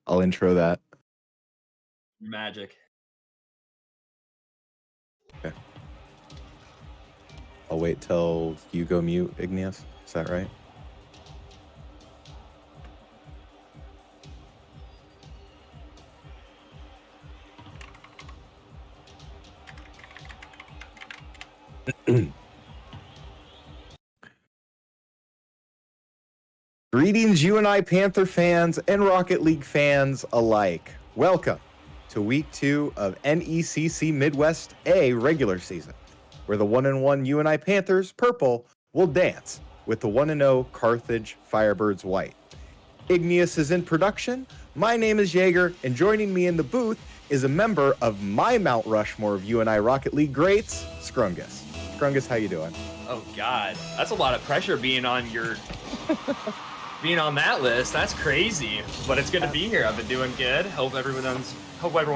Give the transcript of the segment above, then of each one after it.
I'll intro that. Magic. Okay. I'll wait till you go mute, Igneous. Is that right? Greetings, UNI Panther fans and Rocket League fans alike. Welcome to week 2 of NECC Midwest A regular season, where the 1-1 UNI Panthers purple will dance with the 1-0 Carthage Firebirds white. Igneous is in production. My name is Jaeger, and joining me in the booth is a member of my Mount Rushmore of UNI Rocket League greats, Scrungus. Scrungus, how you doing? Oh God, that's a lot of pressure being on your being on that list. That's crazy, but it's good to be here. I've been doing good. Hope everyone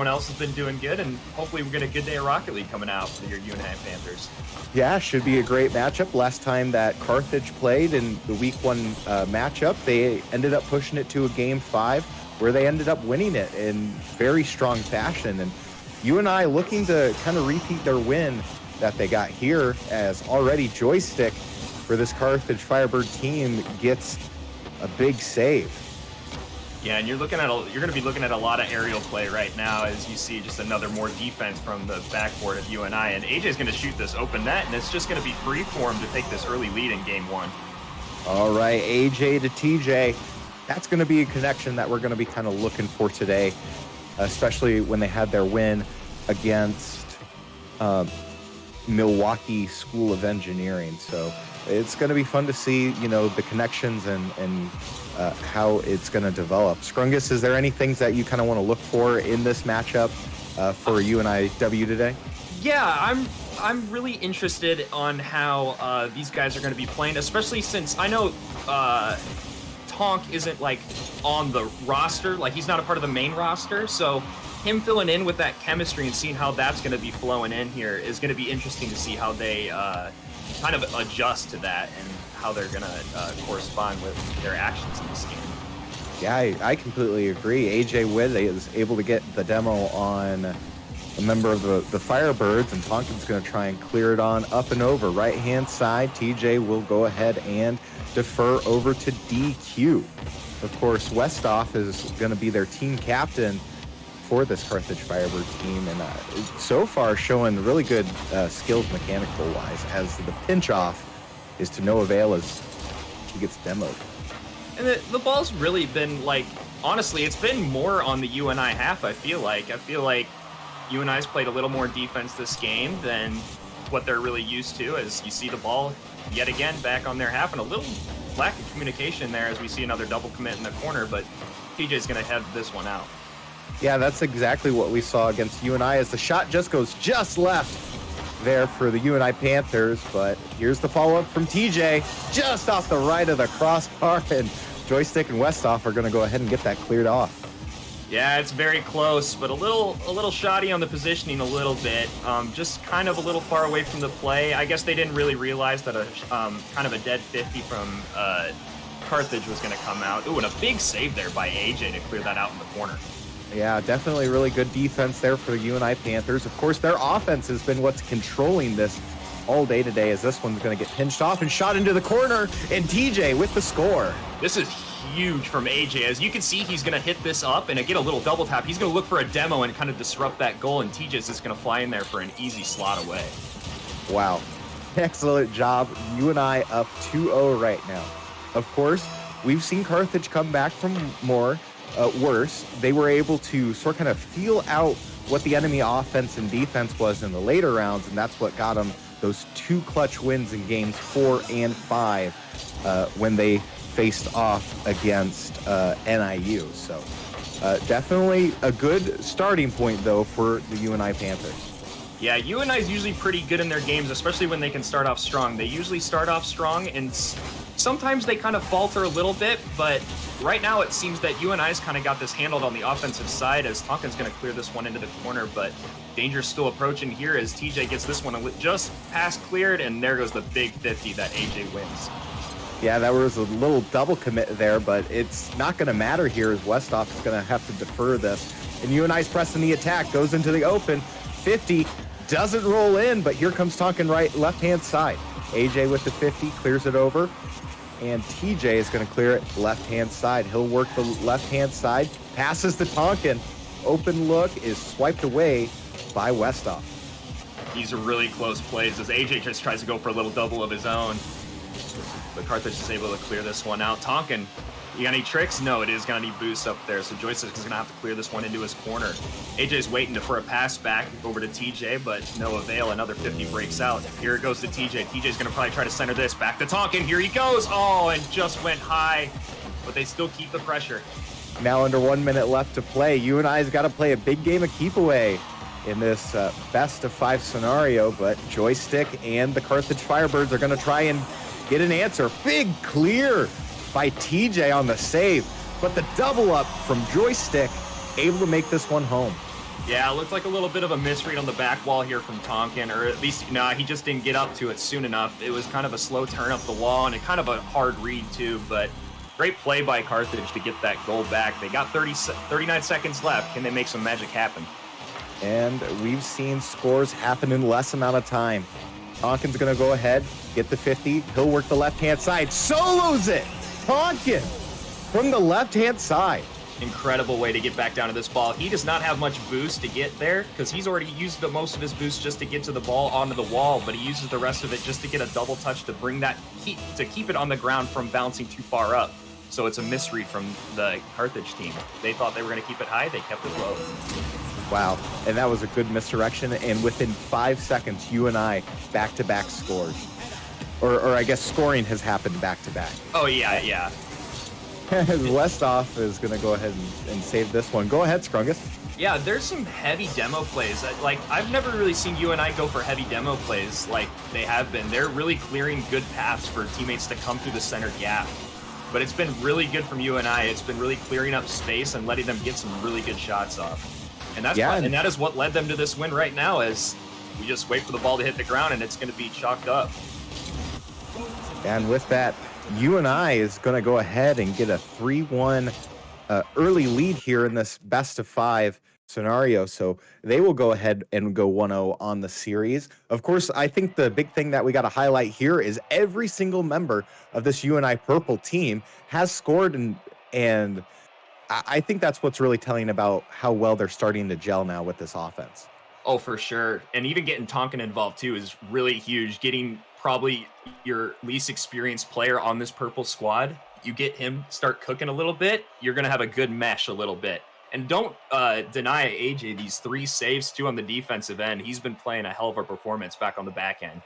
else has been doing good, and hopefully we get a good day of Rocket League coming out for your UNI Panthers. Yeah, should be a great matchup. Last time that Carthage played in the week 1 matchup, they ended up pushing it to a game 5, where they ended up winning it in very strong fashion. And UNI looking to kind of repeat their win that they got here, as already Joystick for this Carthage Firebird team gets a big save. Yeah, and you're going to be looking at a lot of aerial play right now as you see just another more defense from the backboard of UNI, and AJ's going to shoot this open net, and it's just going to be free for him to take this early lead in game 1. All right, AJ to TJ. That's going to be a connection that we're going to be kind of looking for today, especially when they had their win against Milwaukee School of Engineering. So it's going to be fun to see, the connections and how it's going to develop. Scrungus, is there any things that you kind of want to look for in this matchup for UNIW today? Yeah, I'm really interested on how these guys are going to be playing, especially since I know Tonk isn't like on the roster, like he's not a part of the main roster, so him filling in with that chemistry and seeing how that's going to be flowing in here is going to be interesting to see how they kind of adjust to that and how they're going to correspond with their actions in this game. Yeah, I completely agree. AJ Witt is able to get the demo on a member of the Firebirds, and Tonkin's going to try and clear it on up and over. Right-hand side, TJ will go ahead and defer over to DQ. Of course, Westoff is going to be their team captain for this Carthage Firebirds team, and so far showing really good skills mechanical-wise, as the pinch-off is to no avail as he gets demoed. And the ball's really been, like, honestly, it's been more on the UNI half, I feel like. UNI's played a little more defense this game than what they're really used to, as you see the ball yet again back on their half, and a little lack of communication there as we see another double commit in the corner, but TJ's going to head this one out. Yeah, that's exactly what we saw against UNI, as the shot just goes just left there for the UNI Panthers, but here's the follow-up from TJ, just off the right of the crossbar, and Joystick and Westoff are going to go ahead and get that cleared off. Yeah, it's very close, but a little shoddy on the positioning a little bit. Just kind of a little far away from the play. I guess they didn't really realize that a kind of a dead 50 from Carthage was going to come out. Ooh, and a big save there by AJ to clear that out in the corner. Yeah, definitely really good defense there for the UNI Panthers. Of course, their offense has been what's controlling this all day today, as this one's going to get pinched off and shot into the corner, and TJ with the score. This is huge from AJ. As you can see, he's going to hit this up and get a little double tap. He's going to look for a demo and kind of disrupt that goal, and TJ's just going to fly in there for an easy slot away. Wow. Excellent job. UNI up 2-0 right now. Of course, we've seen Carthage come back from worse. They were able to kind of feel out what the enemy offense and defense was in the later rounds, and that's what got them those 2 clutch wins in games 4 and 5 when they faced off against NIU. So definitely a good starting point, though, for the UNI Panthers. Yeah, UNI is usually pretty good in their games, especially when they can start off strong. They usually start off strong, and sometimes they kind of falter a little bit, but right now it seems that UNI's kind of got this handled on the offensive side, as Tonkin's going to clear this one into the corner, but danger's still approaching here as TJ gets this one just past cleared, and there goes the big 50 that AJ wins. Yeah, that was a little double commit there, but it's not going to matter here as Westhoff is going to have to defer this. And UNI's pressing the attack, goes into the open. 50 doesn't roll in, but here comes Tonkin left-hand side. AJ with the 50 clears it over, and TJ is going to clear it left-hand side. He'll work the left-hand side, passes to Tonkin. Open look is swiped away by Westhoff. These are really close plays as AJ just tries to go for a little double of his own. But Carthage is able to clear this one out. Tonkin, you got any tricks? No, it is going to need boosts up there. So Joystick is going to have to clear this one into his corner. AJ's waiting for a pass back over to TJ, but no avail. Another 50 breaks out. Here it goes to TJ. TJ's going to probably try to center this. Back to Tonkin. Here he goes. Oh, and just went high. But they still keep the pressure. Now under 1 minute left to play. UNI's got to play a big game of keep away in this best of 5 scenario, but Joystick and the Carthage Firebirds are going to try and get an answer. Big clear by TJ on the save, but the double up from Joystick, able to make this one home. Yeah, it looked like a little bit of a misread on the back wall here from Tonkin, or at least, he just didn't get up to it soon enough. It was kind of a slow turn up the wall and kind of a hard read too, but great play by Carthage to get that goal back. They got 39 seconds left. Can they make some magic happen? And we've seen scores happen in less amount of time. Tonkin's going to go ahead, get the 50. He'll work the left-hand side. Solos it! Tonkin from the left-hand side. Incredible way to get back down to this ball. He does not have much boost to get there because he's already used most of his boost just to get to the ball onto the wall, but he uses the rest of it just to get a double touch to bring that to keep it on the ground from bouncing too far up. So it's a misread from the Carthage team. They thought they were going to keep it high. They kept it low. Wow, and that was a good misdirection, and within 5 seconds, UNI back-to-back scores. Or I guess scoring has happened back-to-back. Oh, yeah. Westhoff is going to go ahead and save this one. Go ahead, Scrungus. Yeah, there's some heavy demo plays. Like, I've never really seen UNI go for heavy demo plays like they have been. They're really clearing good paths for teammates to come through the center gap. But it's been really good from UNI. It's been really clearing up space and letting them get some really good shots off. And that is what led them to this win right now, as we just wait for the ball to hit the ground and it's going to be chalked up. And with that, UNI is going to go ahead and get a 3-1 early lead here in this best of 5 scenario. So they will go ahead and go 1-0 on the series. Of course, I think the big thing that we got to highlight here is every single member of this UNI purple team has scored, and I think that's what's really telling about how well they're starting to gel now with this offense. Oh, for sure. And even getting Tonkin involved too is really huge. Getting probably your least experienced player on this purple squad, you get him start cooking a little bit, you're going to have a good mesh a little bit. And don't deny AJ these 3 saves too on the defensive end. He's been playing a hell of a performance back on the back end.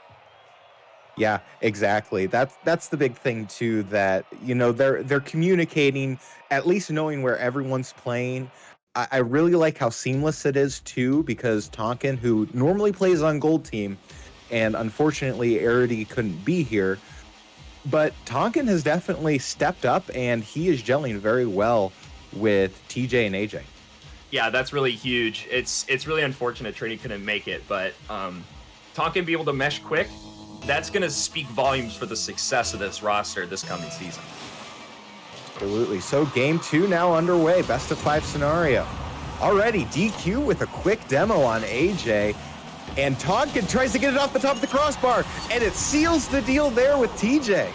Yeah, exactly. That's the big thing too, that, they're communicating, at least knowing where everyone's playing. I really like how seamless it is too, because Tonkin, who normally plays on gold team, and unfortunately Arity couldn't be here, but Tonkin has definitely stepped up and he is gelling very well with TJ and AJ. Yeah, that's really huge. It's really unfortunate Trini couldn't make it, but Tonkin be able to mesh quick. That's going to speak volumes for the success of this roster this coming season. Absolutely. So game 2 now underway, best of 5 scenario. Already DQ with a quick demo on AJ, and Tonkin tries to get it off the top of the crossbar, and it seals the deal there with TJ.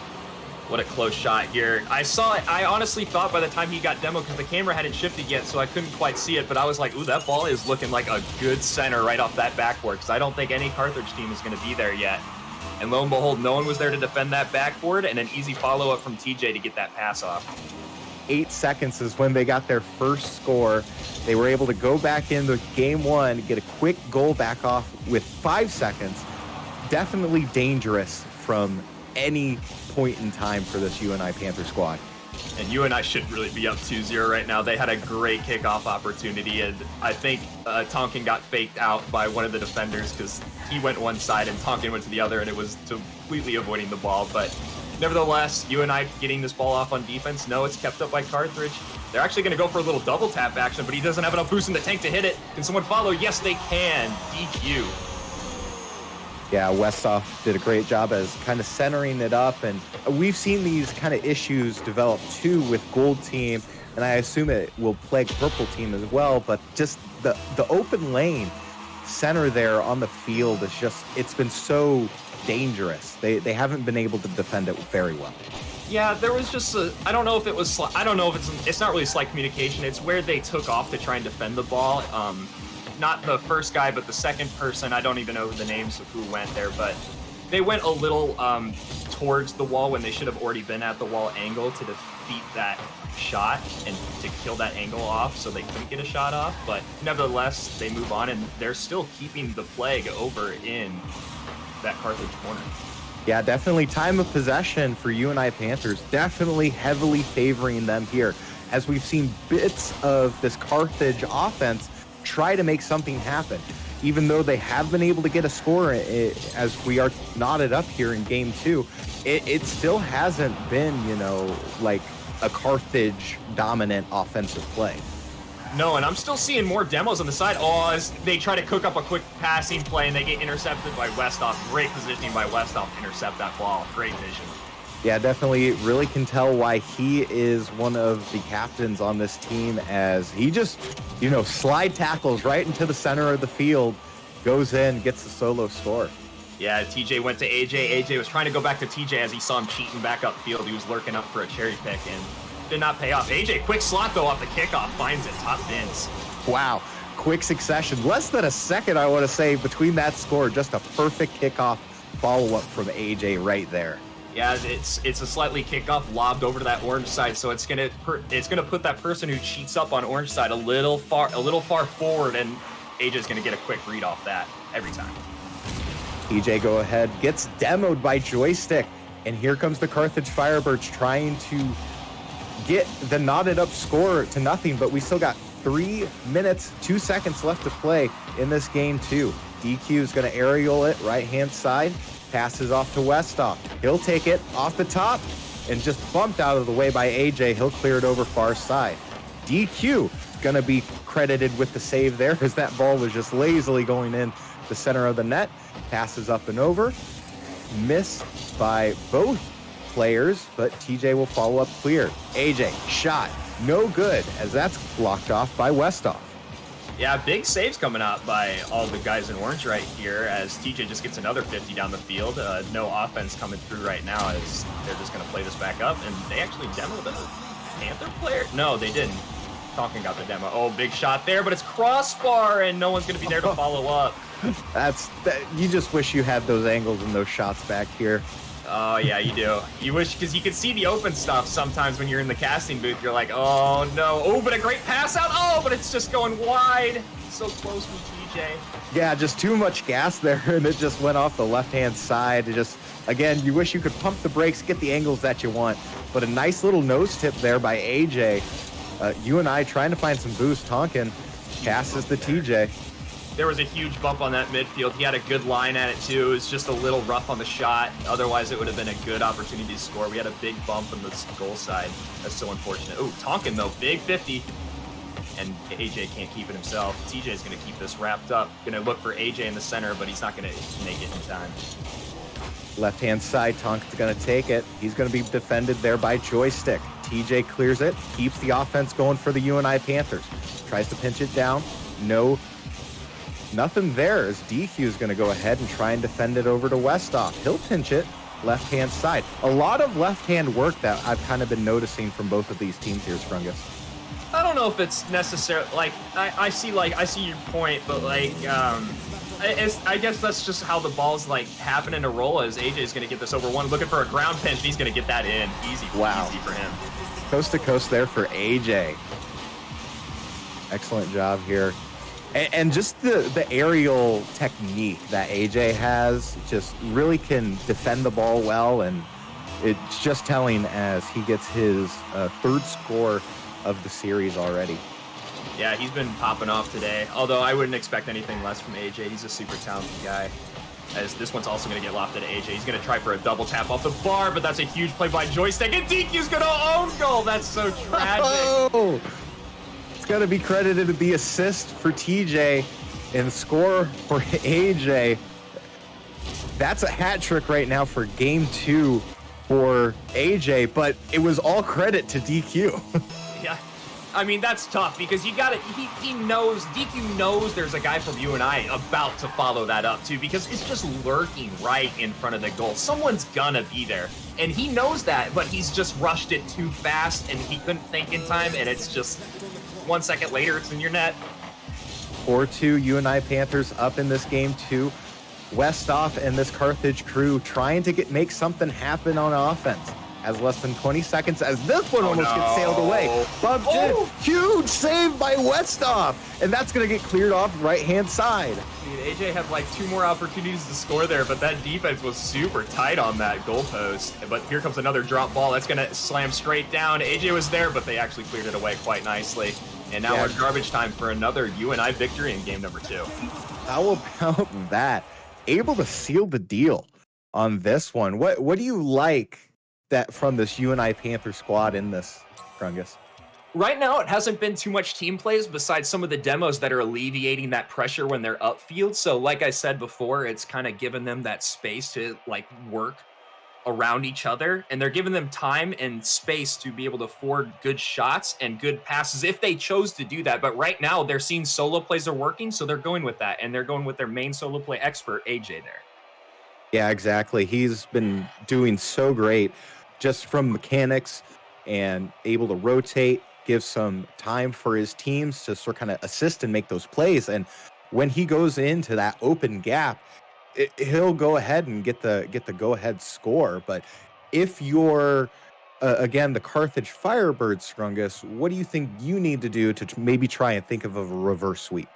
What a close shot here. I honestly thought by the time he got demo, because the camera hadn't shifted yet, so I couldn't quite see it, but I was like, ooh, that ball is looking like a good center right off that backboard, because I don't think any Carthage team is going to be there yet. And lo and behold, no one was there to defend that backboard, and an easy follow-up from TJ to get that pass off. 8 seconds is when they got their first score. They were able to go back into game 1, get a quick goal back off with 5 seconds. Definitely dangerous from any point in time for this UNI Panther squad. And UNI should really be up 2-0 right now. They had a great kickoff opportunity, and I think Tonkin got faked out by one of the defenders because he went one side and Tonkin went to the other, and it was completely avoiding the ball. But nevertheless, UNI getting this ball off on defense. No, it's kept up by Carthage. They're actually going to go for a little double tap action, but he doesn't have enough boost in the tank to hit it. Can someone follow? Yes, they can. DQ. Yeah, Westoff did a great job as kind of centering it up, and we've seen these kind of issues develop too with Gold Team, and I assume it will plague Purple Team as well, but just the open lane center there on the field is just, it's been so dangerous. They haven't been able to defend it very well. Yeah, there was just I don't know if it was, I don't know if it's not really slight communication. It's where they took off to try and defend the ball. Not the first guy, but the second person. I don't even know the names of who went there, but they went a little towards the wall when they should have already been at the wall angle to defeat that shot and to kill that angle off, so they couldn't get a shot off. But nevertheless, they move on, and they're still keeping the plague over in that Carthage corner. Yeah, definitely time of possession for UNI Panthers, definitely heavily favoring them here, as we've seen bits of this Carthage offense try to make something happen. Even though they have been able to get a score, as we are knotted up here in game 2, it still hasn't been, you know, like a Carthage dominant offensive play. No, and I'm still seeing more demos on the side. Oh, as they try to cook up a quick passing play and they get intercepted by Westoff. Great positioning by Westoff to intercept that ball. Great vision. Yeah, definitely really can tell why he is one of the captains on this team, as he just, you know, slide tackles right into the center of the field, goes in, gets the solo score. Yeah, TJ went to AJ. AJ was trying to go back to TJ as he saw him cheating back upfield. He was lurking up for a cherry pick and did not pay off. AJ, quick slot though off the kickoff, finds it, top bins. Wow, quick succession. Less than a second, I want to say, between that score. Just a perfect kickoff follow-up from AJ right there. Yeah, it's a slightly kickoff lobbed over to that orange side, so it's gonna put that person who cheats up on orange side a little far forward, and AJ's gonna get a quick read off that every time. TJ go ahead, gets demoed by Joystick, and here comes the Carthage Firebirds trying to get the knotted up score to nothing, but we still got 3 minutes, 2 seconds left to play in this game 2. DQ is going to aerial it right-hand side, passes off to Westoff. He'll take it off the top and just bumped out of the way by AJ. He'll clear it over far side. DQ going to be credited with the save there, as that ball was just lazily going in the center of the net. Passes up and over. Miss by both players, but TJ will follow up clear. AJ, shot, no good, as that's blocked off by Westoff. Yeah, big saves coming out by all the guys in orange right here, as TJ just gets another 50 down the field. No offense coming through right now, as they're just going to play this back up, and they actually demoed the Panther player? No, they didn't. Talking about the demo. Oh, big shot there, but it's crossbar, and no one's going to be there to follow up. You just wish you had those angles and those shots back here. Oh, yeah, you do. You wish, because you can see the open stuff sometimes when you're in the casting booth. You're like, oh, no. Oh, but a great pass out. Oh, but it's just going wide. So close from TJ. Yeah, just too much gas there, and it just went off the left-hand side. It just, again, you wish you could pump the brakes, get the angles that you want. But a nice little nose tip there by AJ. UNI trying to find some boost. Tonkin passes the TJ. There was a huge bump on that midfield. He had a good line at it, too. It was just a little rough on the shot. Otherwise, it would have been a good opportunity to score. We had a big bump on the goal side. That's so unfortunate. Oh, Tonkin, though. Big 50. And AJ can't keep it himself. TJ is going to keep this wrapped up. Going to look for AJ in the center, but he's not going to make it in time. Left-hand side, Tonkin's going to take it. He's going to be defended there by Joystick. TJ clears it, keeps the offense going for the UNI Panthers. Tries to pinch it down. Nothing there, as DQ is going to go ahead and try and defend it over to Westoff. He'll pinch it left-hand side. A lot of left-hand work that I've kind of been noticing from both of these teams here, Sprungus. I don't know if it's necessary. Like, I see your point, but like, I guess that's just how the ball's like happen in a roll, as AJ is going to get this over one, looking for a ground pinch. He's going to get that in. Easy for him. Coast to coast there for AJ. Excellent job here. And just the aerial technique that AJ has, just really can defend the ball well, and it's just telling as he gets his third score of the series already. Yeah, he's been popping off today, although I wouldn't expect anything less from AJ. He's a super talented guy. As this one's also going to get lofted to AJ. He's going to try for a double tap off the bar, but that's a huge play by Joystick, and DQ's going to own goal. That's so tragic. Oh! It's got to be credited to the assist for TJ and score for AJ. That's a hat trick right now for game 2 for AJ, but it was all credit to DQ. Yeah. I mean, that's tough because you got to, he knows, DQ knows there's a guy from UNI about to follow that up too, because it's just lurking right in front of the goal. Someone's gonna be there. And he knows that, but he's just rushed it too fast and he couldn't think in time. And it's just 1 second later, it's in your net. 4-2 UNI Panthers up in this game 2. Westoff and this Carthage crew trying to make something happen on offense. As less than 20 seconds as this one almost gets sailed away. Bumped in. Huge save by Westoff. And that's going to get cleared off right-hand side. Dude, AJ had like 2 more opportunities to score there, but that defense was super tight on that goalpost. But here comes another drop ball. That's going to slam straight down. AJ was there, but they actually cleared it away quite nicely. And now we're garbage time for another UNI victory in game number 2. How about that? Able to seal the deal on this one. What do you like that from this UNI Panther squad in this, Krungus? Right now, it hasn't been too much team plays besides some of the demos that are alleviating that pressure when they're upfield. So like I said before, it's kind of given them that space to like work around each other, and they're giving them time and space to be able to afford good shots and good passes if they chose to do that. But right now, they're seeing solo plays are working, so they're going with that, and they're going with their main solo play expert, AJ, there. Yeah, exactly. He's been doing so great just from mechanics and able to rotate, give some time for his teams to sort of kind of assist and make those plays. And when he goes into that open gap, he'll go ahead and get the go-ahead score. But if you're, again, the Carthage Firebirds, Krungus, what do you think you need to do to maybe try and think of a reverse sweep?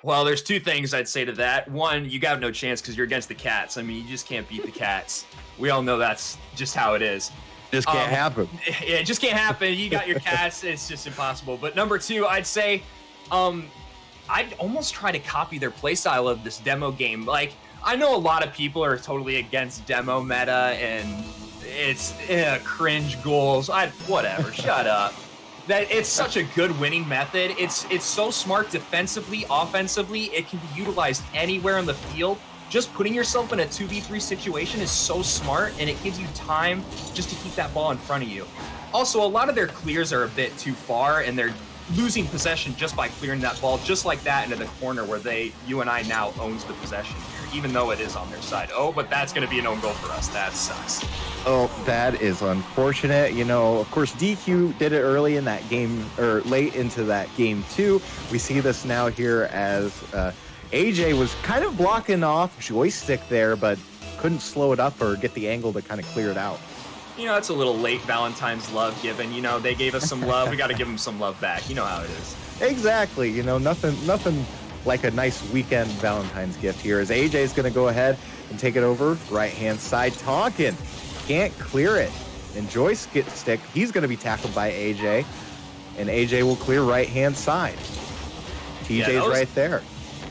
Well, there's 2 things I'd say to that. One, you got no chance because you're against the Cats. I mean, you just can't beat the Cats. We all know that's just how it is. Just can't happen. Yeah, it just can't happen. You got your Cats. It's just impossible. But number 2, I'd say I'd almost try to copy their playstyle of this demo game. Like, I know a lot of people are totally against demo meta and it's cringe goals. Whatever, shut up. That it's such a good winning method. It's so smart defensively, offensively. It can be utilized anywhere on the field. Just putting yourself in a 2v3 situation is so smart, and it gives you time just to keep that ball in front of you. Also, a lot of their clears are a bit too far, and they're losing possession just by clearing that ball just like that into the corner where UNI now owns the possession here, even though it is on their side. Oh, but that's going to be an own goal for us. That sucks. Oh, that is unfortunate. You know, of course, DQ did it early in that game, or late into that game 2. We see this now here as AJ was kind of blocking off joystick there, but couldn't slow it up or get the angle to kind of clear it out. You know, it's a little late Valentine's love given. You know, they gave us some love. We got to give them some love back. You know how it is. Exactly. You know, nothing like a nice weekend Valentine's gift here as AJ is going to go ahead and take it over right-hand side. Tonkin can't clear it. And joystick, he's going to be tackled by AJ. And AJ will clear right-hand side. TJ's right there.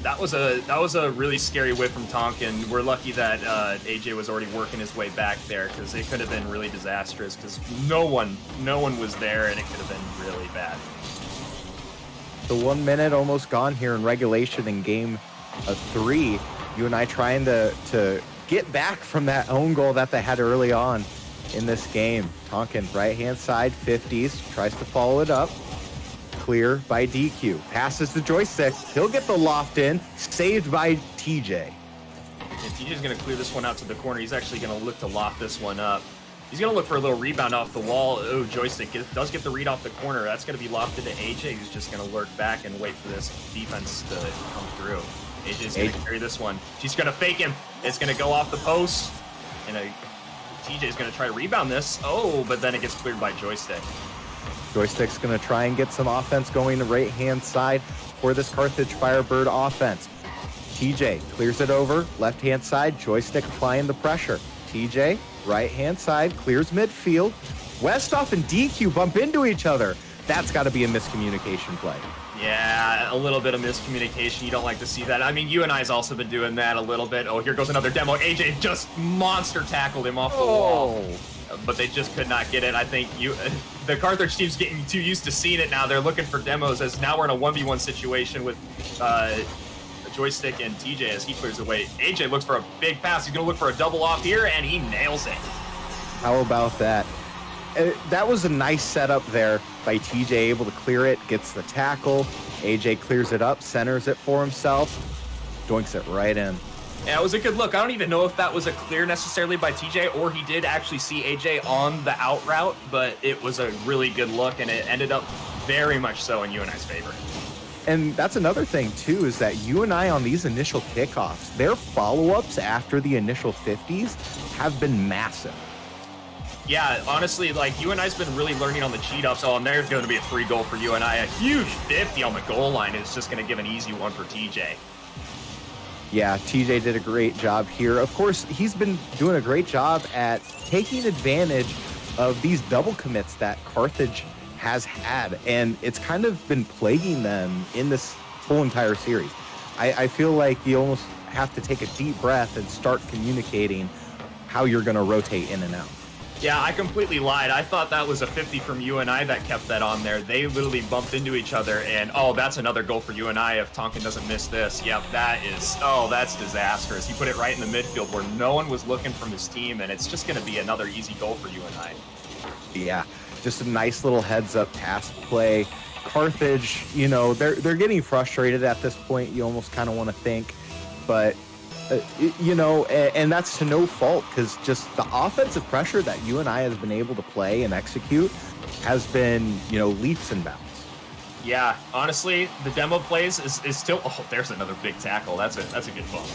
That was a really scary whip from Tonkin. We're lucky that AJ was already working his way back there because it could have been really disastrous because no one was there and it could have been really bad. The 1 minute almost gone here in regulation in game 3. UNI trying to get back from that own goal that they had early on in this game. Tonkin right-hand side, 50s, tries to follow it up. Clear by DQ. Passes the joystick. He'll get the loft in. Saved by TJ. And TJ's going to clear this one out to the corner. He's actually going to look to loft this one up. He's going to look for a little rebound off the wall. Oh, joystick does get the read off the corner. That's going to be lofted to AJ, who's just going to lurk back and wait for this defense to come through. AJ's going to carry this one. She's going to fake him. It's going to go off the post. And TJ's going to try to rebound this. Oh, but then it gets cleared by joystick. Joystick's going to try and get some offense going to right-hand side for this Carthage Firebird offense. TJ clears it over, left-hand side, joystick applying the pressure. TJ, right-hand side, clears midfield. Westoff and DQ bump into each other. That's got to be a miscommunication play. Yeah, a little bit of miscommunication. You don't like to see that. I mean, UNI's also been doing that a little bit. Oh, here goes another demo. AJ just monster tackled him off the wall. But they just could not get it. I think the Carthage team's getting too used to seeing it now. They're looking for demos as now we're in a 1v1 situation with Joystick and TJ as he clears away. AJ looks for a big pass. He's going to look for a double off here, and he nails it. How about that? That was a nice setup there by TJ, able to clear it, gets the tackle. AJ clears it up, centers it for himself, doinks it right in. Yeah, it was a good look. I don't even know if that was a clear necessarily by TJ, or he did actually see AJ on the out route, but it was a really good look, and it ended up very much so in UNI's favor. And that's another thing, too, is that UNI on these initial kickoffs, their follow-ups after the initial 50s have been massive. Yeah, honestly, like, UNI's been really learning on the cheat ups. Oh, and there's going to be a free goal for UNI. A huge 50 on the goal line is just going to give an easy one for TJ. Yeah, TJ did a great job here. Of course, he's been doing a great job at taking advantage of these double commits that Carthage has had, and it's kind of been plaguing them in this whole entire series. I feel like you almost have to take a deep breath and start communicating how you're going to rotate in and out. Yeah, I completely lied. I thought that was a 50 from UNI that kept that on there. They literally bumped into each other, and oh, that's another goal for UNI if Tonkin doesn't miss this. Yep, that's disastrous. He put it right in the midfield where no one was looking from his team, and it's just going to be another easy goal for UNI. Yeah, just a nice little heads-up pass play. Carthage, you know, they're getting frustrated at this point, you almost kind of want to think, but you know, and that's to no fault, because just the offensive pressure that UNI has been able to play and execute has been, you know, leaps and bounds. Yeah, honestly, the demo plays is still. Oh, there's another big tackle. That's a good bump.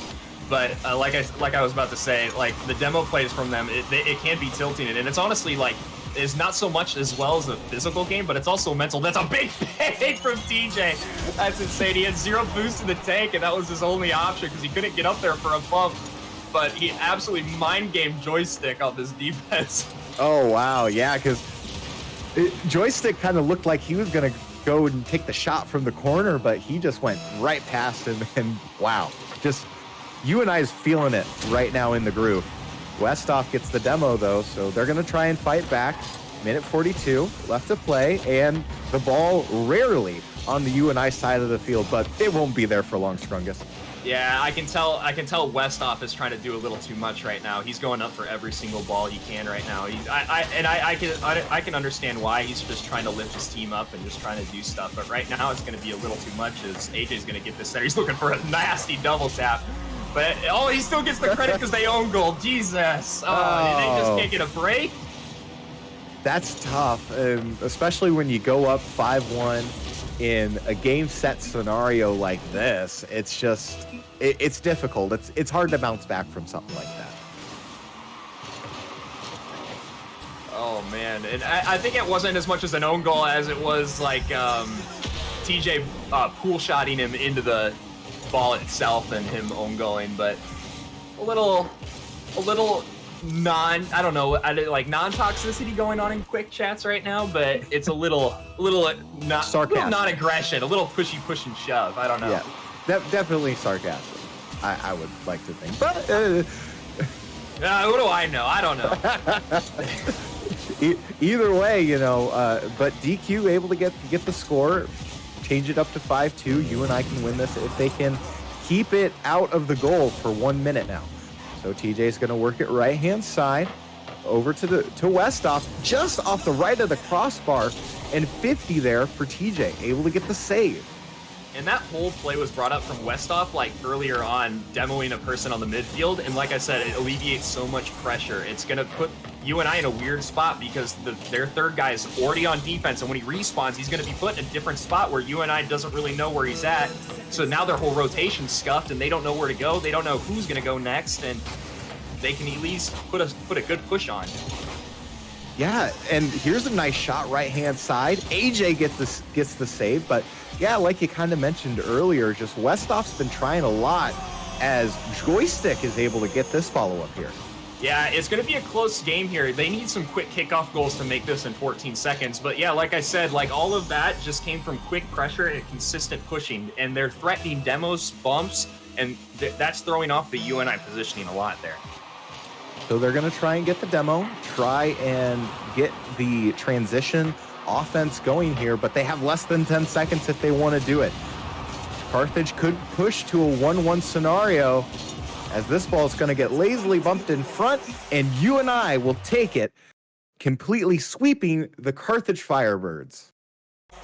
But like I was about to say, like the demo plays from them, it can be tilting, and it's honestly like is not so much as well as a physical game, but it's also mental. That's a big fade from TJ. That's insane. He had 0 boost in the tank, and that was his only option because he couldn't get up there for a bump. But he absolutely mind game Joystick on this defense. Oh wow, yeah, because Joystick kind of looked like he was gonna go and take the shot from the corner, but he just went right past him, and wow, just UNI is feeling it right now in the groove. Westhoff gets the demo, though, so they're going to try and fight back. Minute 42, left to play, and the ball rarely on the UNI side of the field, but it won't be there for long, Strungus. Yeah, I can tell Westhoff is trying to do a little too much right now. He's going up for every single ball he can right now. I can understand why. He's just trying to lift his team up and just trying to do stuff, but right now it's going to be a little too much as AJ's going to get this center. He's looking for a nasty double tap. But, oh, he still gets the credit because they own goal. Jesus. Oh, they just can't get a break? That's tough, especially when you go up 5-1 in a game set scenario like this. It's just, it's difficult. It's hard to bounce back from something like that. Oh, man. And I think it wasn't as much as an own goal as it was like TJ pool shotting him into the ball itself and him own going, but a little non-toxicity going on in quick chats right now, but it's a little non-aggression, a little pushy push and shove. I don't know. Yeah, definitely sarcastic. I would like to think, but what do I know? I don't know. Either way, you know, but DQ able to get the score, change it up to 5-2. UNI can win this if they can keep it out of the goal for 1 minute now. So TJ's going to work it right-hand side over to Westhoff, just off the right of the crossbar, and 50 there for TJ, able to get the save. And that whole play was brought up from Westhoff like earlier on, demoing a person on the midfield. And like I said, it alleviates so much pressure. It's going to put UNI in a weird spot because their third guy is already on defense. And when he respawns, he's going to be put in a different spot where UNI doesn't really know where he's at. So now their whole rotation's scuffed and they don't know where to go. They don't know who's going to go next. And they can at least put a good push on. Yeah, and here's a nice shot right-hand side. AJ gets the save, but yeah, like you kind of mentioned earlier, just Westhoff's been trying a lot as Joystick is able to get this follow-up here. Yeah, it's going to be a close game here. They need some quick kickoff goals to make this in 14 seconds. But yeah, like I said, like all of that just came from quick pressure and consistent pushing. And they're threatening demos, bumps, and that's throwing off the UNI positioning a lot there. So they're going to try and get the demo, try and get the transition offense going here, but they have less than 10 seconds if they want to do it. Carthage could push to a 1-1 scenario as this ball is going to get lazily bumped in front, and UNI will take it, completely sweeping the Carthage Firebirds.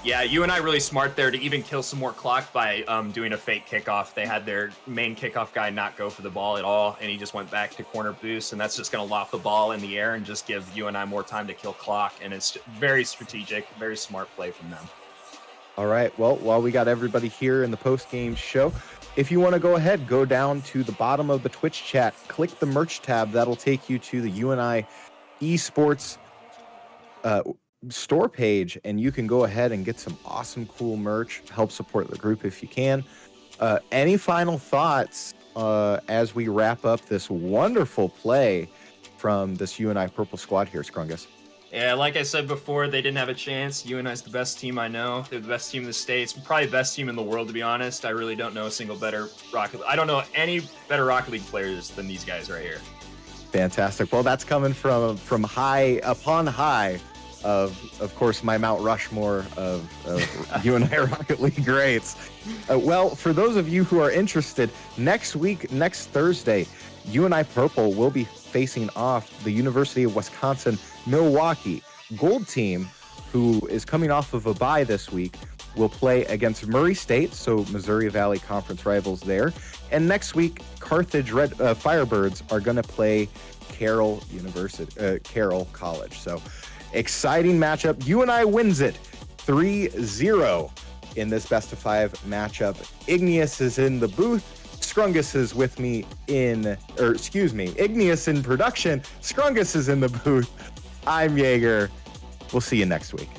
Yeah, UNI really smart there to even kill some more clock by doing a fake kickoff. They had their main kickoff guy not go for the ball at all, and he just went back to corner boost, and that's just going to loft the ball in the air and just give UNI more time to kill clock, and it's very strategic, very smart play from them. All right, well, while we got everybody here in the post-game show, if you want to go ahead, go down to the bottom of the Twitch chat, click the merch tab. That'll take you to the UNI Esports store page, and you can go ahead and get some awesome, cool merch. Help support the group if you can. Any final thoughts as we wrap up this wonderful play from this UNI Purple squad here, Scrungus? Yeah, like I said before, they didn't have a chance. UNI's the best team I know. They're the best team in the States, probably the best team in the world, to be honest. I really don't know a single better I don't know any better Rocket League players than these guys right here. Fantastic. Well, that's coming from high upon high of course, my Mount Rushmore of UNI Rocket League greats. Well, for those of you who are interested, next Thursday, UNI Purple will be facing off the University of Wisconsin Milwaukee Gold team, who is coming off of a bye this week, will play against Murray State, so Missouri Valley Conference rivals there. And next week, Carthage Firebirds are going to play Carroll College. So exciting matchup. UNI wins it 3-0 in this best of 5 matchup. Igneous is in the booth. Scrungus is with me Igneous in production. Scrungus is in the booth. I'm Jaeger. We'll see you next week.